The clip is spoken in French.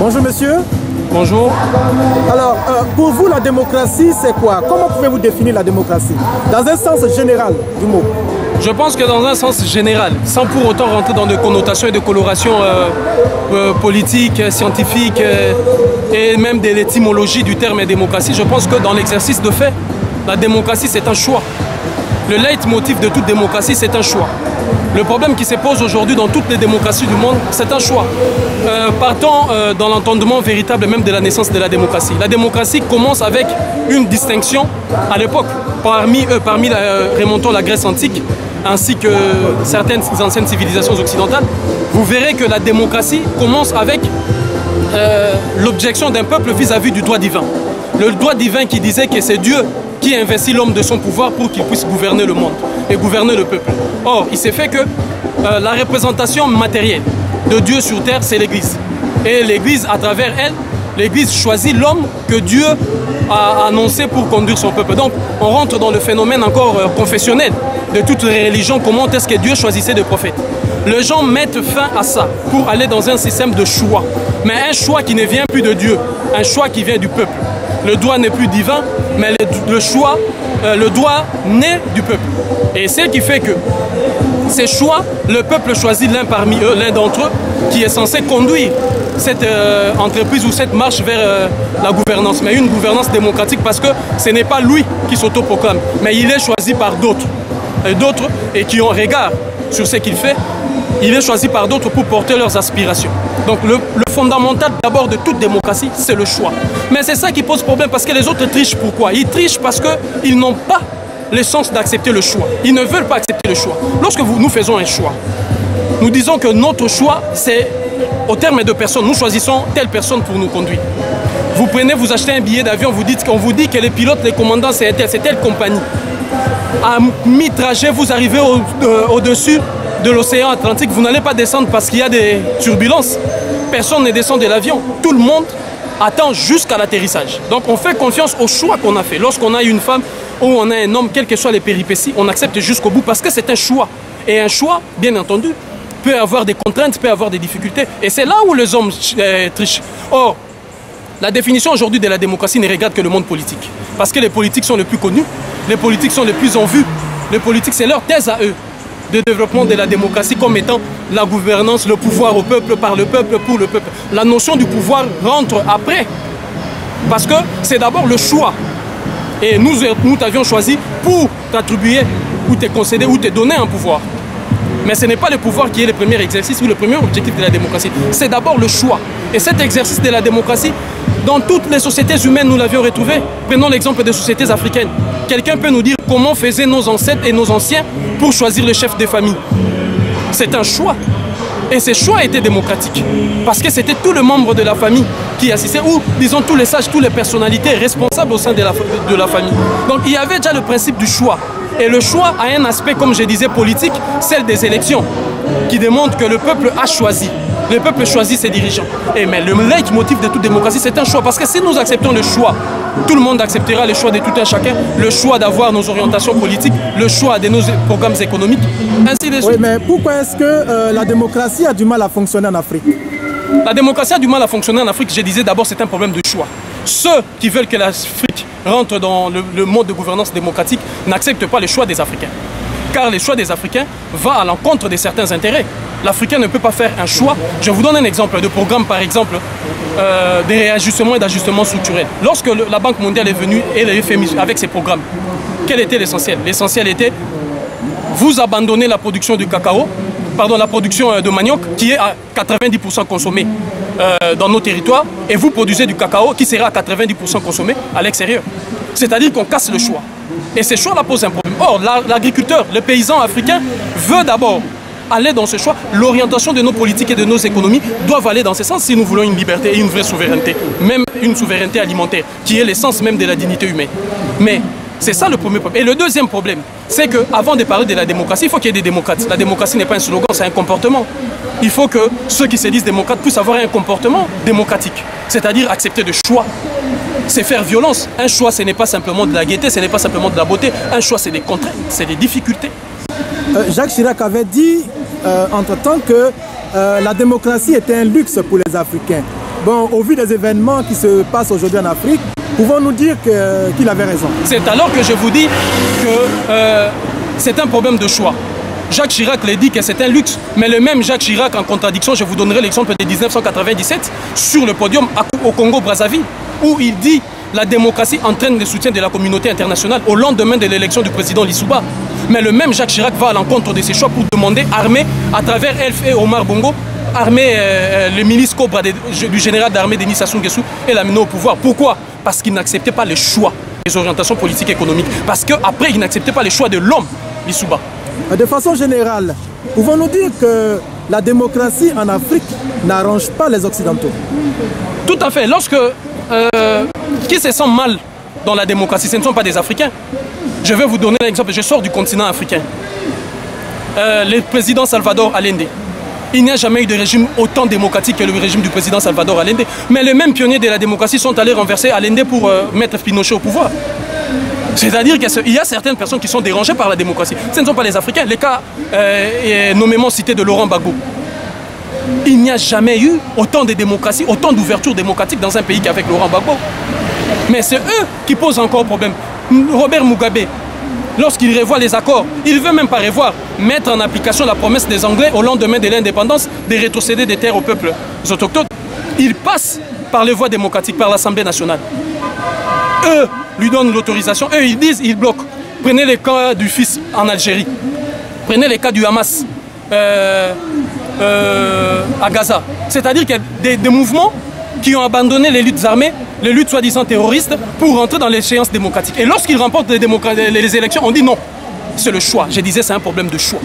Bonjour monsieur. Bonjour. Alors, pour vous, la démocratie, c'est quoi? Comment pouvez-vous définir la démocratie? Dans un sens général du mot. Je pense que dans un sens général, sans pour autant rentrer dans des connotations et des colorations politiques, scientifiques et même de l'étymologie du terme démocratie, je pense que dans l'exercice de fait, la démocratie, c'est un choix. Le leitmotiv de toute démocratie, c'est un choix. Le problème qui se pose aujourd'hui dans toutes les démocraties du monde, c'est un choix. Partons dans l'entendement véritable même de la naissance de la démocratie. La démocratie commence avec une distinction à l'époque, remontons la Grèce antique, ainsi que certaines anciennes civilisations occidentales. Vous verrez que la démocratie commence avec l'objection d'un peuple vis-à-vis du droit divin. Le droit divin qui disait que c'est Dieu qui investit l'homme de son pouvoir pour qu'il puisse gouverner le monde et gouverner le peuple. Or, il s'est fait que la représentation matérielle de Dieu sur terre, c'est l'Église. Et l'Église, à travers elle, l'Église choisit l'homme que Dieu a annoncé pour conduire son peuple. Donc, on rentre dans le phénomène encore confessionnel de toutes les religions. Comment est-ce que Dieu choisissait des prophètes? Les gens mettent fin à ça pour aller dans un système de choix. Mais un choix qui ne vient plus de Dieu, un choix qui vient du peuple. Le droit n'est plus divin, mais le choix, le droit naît du peuple. Et c'est ce qui fait que ces choix, le peuple choisit l'un parmi eux, l'un d'entre eux, qui est censé conduire cette entreprise ou cette marche vers la gouvernance. Mais une gouvernance démocratique parce que ce n'est pas lui qui s'autoproclame, mais il est choisi par d'autres. Et qui ont regard sur ce qu'il fait, il est choisi par d'autres pour porter leurs aspirations. Donc le fondamental d'abord de toute démocratie, c'est le choix. Mais c'est ça qui pose problème parce que les autres trichent. Pourquoi? Ils trichent parce qu'ils n'ont pas le sens d'accepter le choix. Ils ne veulent pas accepter le choix. Lorsque nous faisons un choix, nous disons que notre choix, c'est au terme de personnes. Nous choisissons telle personne pour nous conduire. Vous prenez, vous achetez un billet d'avion, on vous dit que les pilotes, les commandants, c'est telle compagnie. À mi-trajet, vous arrivez au-dessus de l'océan Atlantique, vous n'allez pas descendre parce qu'il y a des turbulences. Personne ne descend de l'avion. Tout le monde attend jusqu'à l'atterrissage. Donc on fait confiance au choix qu'on a fait. Lorsqu'on a une femme ou on a un homme, quelles que soient les péripéties, on accepte jusqu'au bout parce que c'est un choix. Et un choix, bien entendu, peut avoir des contraintes, peut avoir des difficultés. Et c'est là où les hommes trichent. Or, la définition aujourd'hui de la démocratie ne regarde que le monde politique. Parce que les politiques sont les plus connus, les politiques sont les plus en vue. Les politiques, c'est leur thèse à eux de développement de la démocratie comme étant la gouvernance, le pouvoir au peuple, par le peuple, pour le peuple. La notion du pouvoir rentre après. Parce que c'est d'abord le choix. Et nous t'avions choisi pour t'attribuer ou te concéder ou te donner un pouvoir. Mais ce n'est pas le pouvoir qui est le premier exercice ou le premier objectif de la démocratie. C'est d'abord le choix. Et cet exercice de la démocratie, dans toutes les sociétés humaines, nous l'avions retrouvé. Prenons l'exemple des sociétés africaines. Quelqu'un peut nous dire comment faisaient nos ancêtres et nos anciens pour choisir le chef de famille? C'est un choix. Et ce choix était démocratique. Parce que c'était tous les membres de la famille qui assistaient, ou disons tous les sages, toutes les personnalités responsables au sein de la famille. Donc il y avait déjà le principe du choix. Et le choix a un aspect, comme je disais, politique, celle des élections, qui démontre que le peuple a choisi. Le peuple choisit ses dirigeants. Mais le leitmotiv de toute démocratie, c'est un choix. Parce que si nous acceptons le choix, tout le monde acceptera le choix de tout un chacun, le choix d'avoir nos orientations politiques, le choix de nos programmes économiques, ainsi de suite. Oui, mais pourquoi est-ce que la démocratie a du mal à fonctionner en Afrique? La démocratie a du mal à fonctionner en Afrique, je disais d'abord, c'est un problème de choix. Ceux qui veulent que l'Afrique rentre dans le mode de gouvernance démocratique n'acceptent pas le choix des Africains. Car le choix des Africains va à l'encontre de certains intérêts. L'Africain ne peut pas faire un choix. Je vous donne un exemple de programme, par exemple, des réajustements et d'ajustements structurels. Lorsque la Banque mondiale est venue et le FMI avec ses programmes, quel était l'essentiel? L'essentiel était, vous abandonnez la production du cacao, pardon, la production de manioc, qui est à 90% consommée dans nos territoires, et vous produisez du cacao qui sera à 90% consommé à l'extérieur. C'est-à-dire qu'on casse le choix. Et ce choix-là pose un problème. Or, l'agriculteur, le paysan africain veut d'abord aller dans ce choix. L'orientation de nos politiques et de nos économies doivent aller dans ce sens si nous voulons une liberté et une vraie souveraineté, même une souveraineté alimentaire, qui est l'essence même de la dignité humaine. Mais c'est ça le premier problème. Et le deuxième problème, c'est qu'avant de parler de la démocratie, il faut qu'il y ait des démocrates. La démocratie n'est pas un slogan, c'est un comportement. Il faut que ceux qui se disent démocrates puissent avoir un comportement démocratique, c'est-à-dire accepter de choix. C'est faire violence. Un choix, ce n'est pas simplement de la gaieté, ce n'est pas simplement de la beauté. Un choix, c'est des contraintes, c'est des difficultés. Jacques Chirac avait dit entre-temps que la démocratie était un luxe pour les Africains. Bon, au vu des événements qui se passent aujourd'hui en Afrique, pouvons-nous dire qu'il avait raison? C'est alors que je vous dis que c'est un problème de choix. Jacques Chirac l'a dit que c'est un luxe, mais le même Jacques Chirac, en contradiction, je vous donnerai l'exemple de 1997, sur le podium au Congo-Brazzaville, où il dit « La démocratie entraîne le soutien de la communauté internationale » au lendemain de l'élection du président Lissouba. Mais le même Jacques Chirac va à l'encontre de ses choix pour demander armer, à travers Elf et Omar Bongo, armer les milices Cobra du général d'armée Denis Sassou Nguesso et l'amener au pouvoir. Pourquoi? Parce qu'il n'acceptait pas les choix, les orientations politiques et économiques. Parce qu'après, il n'acceptait pas les choix de l'homme, Lissouba. De façon générale, pouvons-nous dire que la démocratie en Afrique n'arrange pas les Occidentaux? Tout à fait. Lorsque qui se sent mal dans la démocratie, ce ne sont pas des Africains. Je vais vous donner un exemple. Je sors du continent africain. Le président Salvador Allende. Il n'y a jamais eu de régime autant démocratique que le régime du président Salvador Allende. Mais les mêmes pionniers de la démocratie sont allés renverser Allende pour mettre Pinochet au pouvoir. C'est-à-dire qu'il y a certaines personnes qui sont dérangées par la démocratie. Ce ne sont pas les Africains. Les cas nommément cités de Laurent Gbagbo. Il n'y a jamais eu autant de démocratie, autant d'ouverture démocratique dans un pays qu'avec Laurent Gbagbo. Mais c'est eux qui posent encore problème. Robert Mugabe, lorsqu'il revoit les accords, il ne veut même pas revoir, mettre en application la promesse des Anglais au lendemain de l'indépendance de rétrocéder des terres aux peuples autochtones. Il passe par les voies démocratiques, par l'Assemblée nationale. Eux lui donnent l'autorisation, eux ils disent, ils bloquent. Prenez les cas du fils en Algérie, prenez les cas du Hamas à Gaza. C'est-à-dire qu'il y a des mouvements qui ont abandonné les luttes armées, les luttes soi-disant terroristes, pour rentrer dans l'échéance démocratique. Et lorsqu'ils remportent les élections, on dit non. C'est le choix. Je disais, c'est un problème de choix.